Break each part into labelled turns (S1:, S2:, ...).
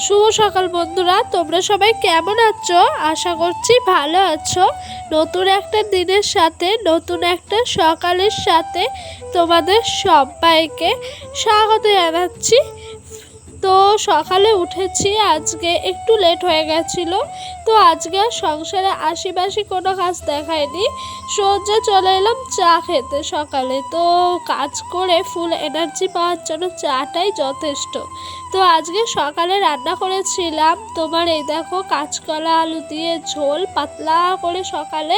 S1: শুভ সকাল বন্ধুরা, তোমরা সবাই কেমন আছো? আশা করছি ভালো আছো। নতুন একটা দিনের সাথে, নতুন একটা সকালের সাথে তোমাদের সবাইকে স্বাগত জানাচ্ছি। তো সকালে উঠেছি, আজকে একটু লেট হয়ে গেছিলো। তো আজকে সংসারে আশিবাসি কোনো কাজ দেখায়নি, সোজা চলে এলাম চা খেতে সকালে। তো কাজ করে ফুল এনার্জি পাওয়ার জন্য চাটাই যথেষ্ট। তো আজকে সকালে রান্না করেছিলাম তোমার এই দেখো কাঁচকলা আলু দিয়ে ঝোল পাতলা করে সকালে।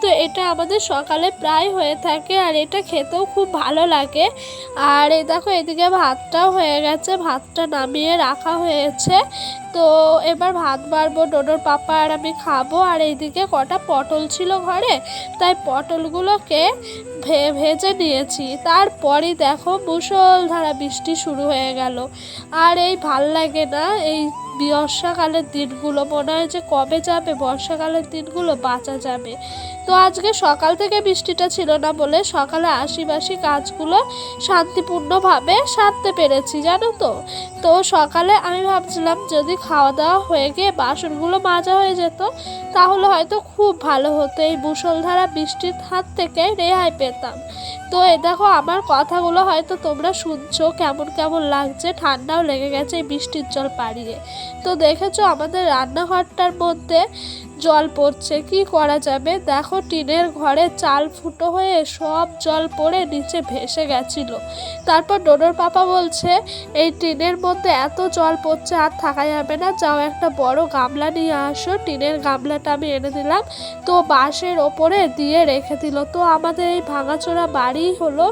S1: তো এটা আমাদের সকালে প্রায় হয়ে থাকে আর এটা খেতেও খুব ভালো লাগে। আর এই দেখো এদিকে ভাতটাও হয়ে গেছে, ভাতটা নামিয়ে রাখা হয়েছে। তো এবার ভাত বাড়বো, ডোডোর পাপা আর আমি খাবো। আর এইদিকে কটা পটল ছিল ঘরে, তাই পটলগুলোকে ভেজে নিয়েছি। তারপরই দেখো মুষলধারা বৃষ্টি শুরু হয়ে গেল। আর এই ভাল লাগে না এই বর্ষাকালের দিনগুলো, মনে হয় যে কবে যাবে বর্ষাকালের দিনগুলো, বাঁচা যাবে। তো আজকে সকাল থেকে বৃষ্টিটা ছিল না বলে সকালে আশিবাসি কাজগুলো শান্তিপূর্ণভাবে সারতে পেরেছি, জানো তো। তো সকালে আমি ভাবছিলাম যদি খাওয়া দাওয়া হয়ে গিয়ে বাসনগুলো মাজা হয়ে যেত তাহলে হয়তো খুব ভালো হতো, এই মুষলধারা বৃষ্টির হাত থেকে রেহাই পেতাম। তো এই দেখো আমার কথাগুলো হয়তো তোমরা শুনছো কেমন কেমন লাগছে, ঠান্ডাও লেগে গেছে এই বৃষ্টির জল পাড়িয়ে। তো দেখেছো আমাদের রান্নাঘরটার মধ্যে জল পড়ছে, কি করা যাবে। দেখো টিনের ঘরে চাল ফুটো হয়ে সব জল পড়ে নিচে ভেসে গেছিল। তারপর ডোডোর পাপা বলছে এই টিনের মধ্যে এত জল পড়ছে আর থাকা যাবে না, যাও একটা বড় গামলা নিয়ে আসো। টিনের গামলাটা আমি এনে দিলাম, তো বাঁশের ওপরে দিয়ে রেখে দিল। তো আমাদের এই ভাঙাচোরা বাড়ি হলো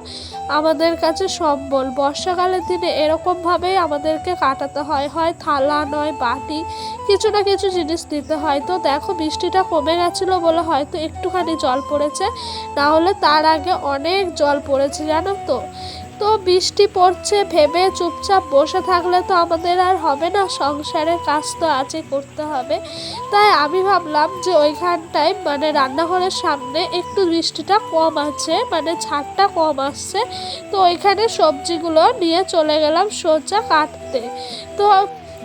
S1: আমাদের কাছে সম্বল। বর্ষাকালের দিনে এরকমভাবেই আমাদেরকে কাটাতে হয়, হয় থালা নয় বাটি, কিছু না কিছু জিনিস দিতে হয়। তো দেখো বৃষ্টিটা কমে গেছিলো বলে হয়তো একটুখানি জল পড়েছে, না হলে তার আগে অনেক জল পড়েছে, জানো তো। তো বৃষ্টি পড়ছে ভেবে চুপচাপ বসে থাকলে তো আমাদের আর হবে না, সংসারের কাজ তো আছে, করতে হবে। তাই আমি ভাবলাম যে ওইখানটায় মানে রান্নাঘরের সামনে একটু বৃষ্টিটা কম আছে, মানে ছাদটা কম আসছে, তো ওইখানে সবজিগুলো নিয়ে চলে গেলাম সোজা কাটতে। তো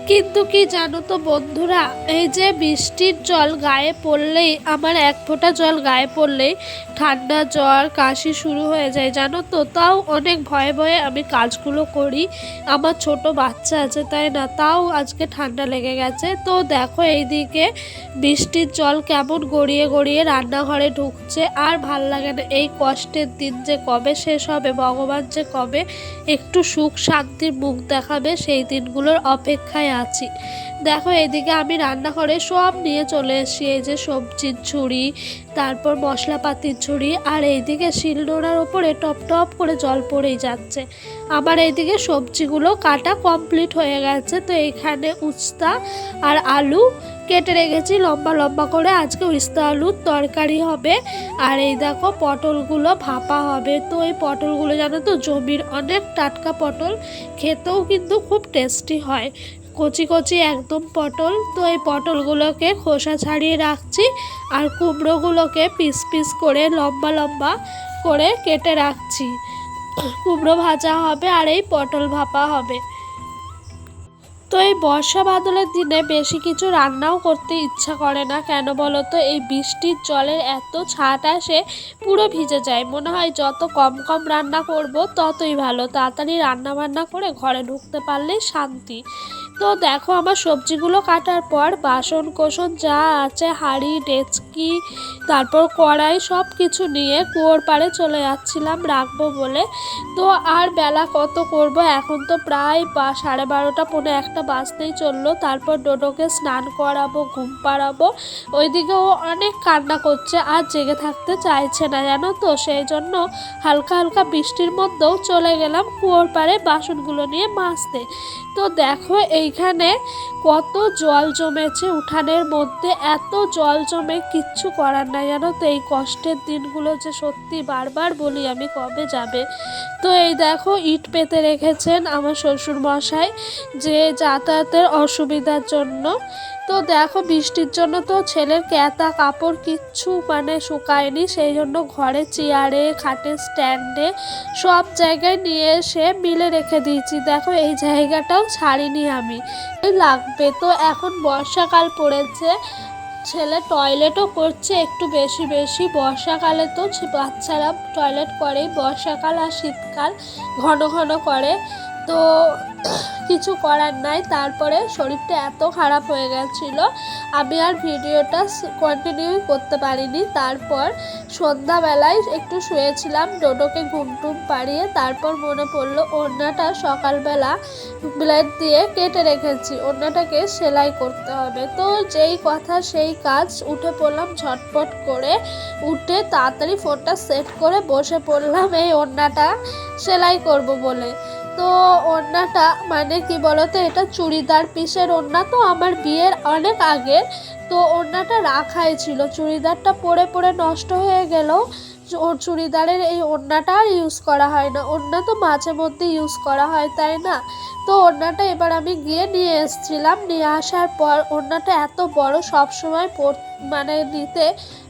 S1: কিন্তু কি জানো তো বন্ধুরা, এই যে বৃষ্টির জল গায়ে পড়লেই, আমার এক ফোঁটা জল গায়ে পড়লেই ঠান্ডা জ্বর কাশি শুরু হয়ে যায়, জানো তো। তাও অনেক ভয়ে ভয়ে আমি কাজগুলো করি, আমার ছোট বাচ্চা আছে তাই না, তাও আজকে ঠান্ডা লেগে গেছে। তো দেখো এইদিকে বৃষ্টির জল কেমন গড়িয়ে গড়িয়ে রান্নাঘরে ঢুকছে, আর ভাল লাগে না। এই কষ্টের দিন যে কবে শেষ হবে, ভগবান যে কবে একটু সুখ শান্তির মুখ দেখাবে সেই দিনগুলোর অপেক্ষায় আছি। দেখো এদিকে আমি রান্নাঘরে সব নিয়ে চলে এসেছি, এই যে সবজির ঝুড়ি, তারপর মশলাপাতির ঝুড়ি, আর এইদিকে শিলনোড়ার ওপরে টপ টপ করে জল পড়েই যাচ্ছে। আমার এইদিকে সবজিগুলো কাটা কমপ্লিট হয়ে গেছে। তো এইখানে উস্তা আর আলু কেটে রেখেছি লম্বা লম্বা করে, আজকে উস্তা আলুর তরকারি হবে। আর এই দেখো পটলগুলো ভাপা হবে। তো এই পটলগুলো জানো তো জমির অনেক টাটকা পটল, খেতেও কিন্তু খুব টেস্টি হয়, কচি কচি একদম পটল। তো এই পটলগুলোকে খোসা ছাড়িয়ে রাখছি, আর কুমড়োগুলোকে পিস পিস করে লম্বা লম্বা করে কেটে রাখছি। কুমড়ো ভাজা হবে আর এই পটল ভাপা হবে। তো এই বর্ষা বাদলের দিনে বেশি কিছু রান্নাও করতে ইচ্ছা করে না, কেন বলো তো, এই বৃষ্টির জলের এত ছাট আসে পুরো ভিজে যায়। মনে হয় যত কম কম রান্না করব ততই ভালো, তাড়াতাড়ি রান্না বান্না করে ঘরে ঢুকতে পারলেই শান্তি। তো দেখো আমার সবজিগুলো কাটার পর বাসন কোসন যা আছে, হাঁড়ি ডেচকি তারপর কড়াই সব কিছু নিয়ে কুয়োর পাড়ে চলে যাচ্ছিলাম রাখবো বলে। তো আর বেলা কত করব, এখন তো প্রায় 12:30 পৌনে 1 বাজতেই চললো। তারপর ডোডোকে স্নান করাবো, ঘুম পাড়াবো। ওইদিকে ও অনেক কান্না করছে আর জেগে থাকতে চাইছে না, জানো তো। সেই জন্য হালকা হালকা বৃষ্টির মধ্যেও চলে গেলাম কুয়োর পাড়ে বাসনগুলো নিয়ে মাজতে। তো দেখো এই এইখানে কত জল জমেছে উঠানের মধ্যে, এত জল জমে কিচ্ছু করার নাই জানো তো। এই কষ্টের দিনগুলো যে সত্যি বারবার বলি আমি কবে যাবে। তো এই দেখো ইট পেতে রেখেছেন আমার শ্বশুর মশাই যে যাতায়াতের অসুবিধার জন্য। তো দেখো বৃষ্টির জন্য তো ছেলের ক্যাতা কাপড় কিচ্ছু মানে শুকায়নি, সেই জন্য ঘরে চেয়ারে খাটের স্ট্যান্ডে সব জায়গায় নিয়ে এসে মিলে রেখে দিয়েছি। দেখো এই জায়গাটাও ছাড়িনি আমি, লাগবে। তো এখন বর্ষাকাল পড়েছে, ছেলে টয়লেটও করছে একটু বেশি বেশি। বর্ষাকালে তো বাচ্চারা টয়লেট করেই, বর্ষাকাল আর শীতকাল ঘন ঘন করে। তো কিছু করার নাই। তারপরে শরীরটা এত খারাপ হয়ে গেছিল আমি আর ভিডিওটা কন্টিনিউ করতে পারিনি। তারপর সন্ধ্যাবেলায় একটু শুয়েছিলাম, ডোডোকে ঘুম টুম পাড়িয়ে তারপর মনে পড়লো ওড়নাটা সকালবেলা ব্লেড দিয়ে কেটে রেখেছি, ওড়নাটাকে সেলাই করতে হবে। তো যেই কথা সেই কাজ, উঠে পড়লাম ঝটপট করে, উঠে তাড়াতাড়ি ফোনটা সেট করে বসে পড়লাম এই ওড়নাটা সেলাই করব বলে। তো ওড়নাটা মানে কি বলতো, এটা চুড়িদার পিসের ওড়না, তো আমার বিয়ের অনেক আগে। তো ওড়নাটা রাখাই ছিল, চুড়িদারটা পরে পরে নষ্ট হয়ে গেল। ওর চুড়িদারের এই ওড়নাটা আর ইউজ করা হয় না, ওড়না তো মাঝে মধ্যে ইউজ করা হয় তাই না। তো ওড়নাটা এবার আমি গিয়ে নিয়ে এসেছিলাম, নিয়ে আসার পর ওড়নাটা এত বড় সবসময় মানে নিতে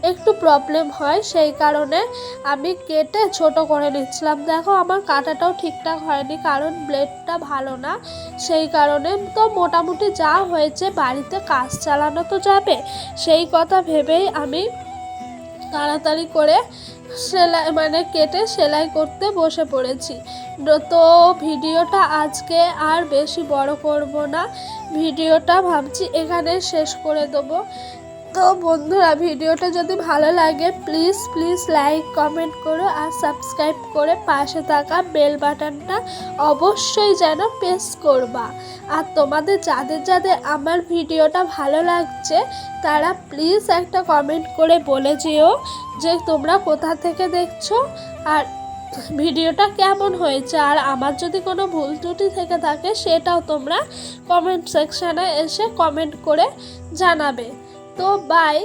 S1: একটু প্রবলেম হয়, সেই কারণে আমি কেটে ছোট করে নিচ্ছিলাম। দেখো আমার কাটাটাও ঠিকঠাক হয়নি কারণ ব্লেডটা ভালো না, সেই কারণে। তো মোটামুটি যা হয়েছে, বাড়িতে কাজ চালানো তো যাবে, সেই কথা ভেবেই আমি তাড়াতাড়ি করে সেলাই মানে কেটে সেলাই করতে বসে পড়েছি। তো ভিডিওটা আজকে আর বেশি বড় করব না, ভিডিওটা ভাবছি এখানে শেষ করে দেবো। তো বন্ধুরা ভিডিওটা যদি ভালো লাগে প্লিজ প্লিজ লাইক কমেন্ট করো আর সাবস্ক্রাইব করে পাশে থাকা বেল বাটনটা অবশ্যই যেন প্রেস করবা। আর তোমাদের যাদের যাদের আমার ভিডিওটা ভালো লাগছে তারা প্লিজ একটা কমেন্ট করে বলে যেও যে তোমরা কোথা থেকে দেখছো আর ভিডিওটা কেমন হয়েছে। আর আমার যদি কোনো ভুল ত্রুটি থেকে থাকে সেটাও তোমরা কমেন্ট সেকশানে এসে কমেন্ট করে জানাবে। তো বাই,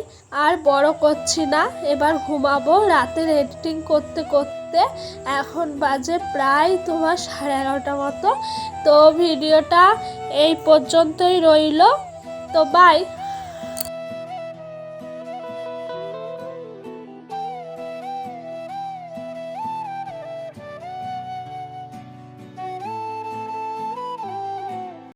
S1: আর বড় করছি না, এবার ঘুমাবো। রাতের এডিটিং করতে করতে এখন বাজে প্রায় তোমার 11:30 মতো। তো ভিডিওটা এই পর্যন্তই রইল। তো বাই।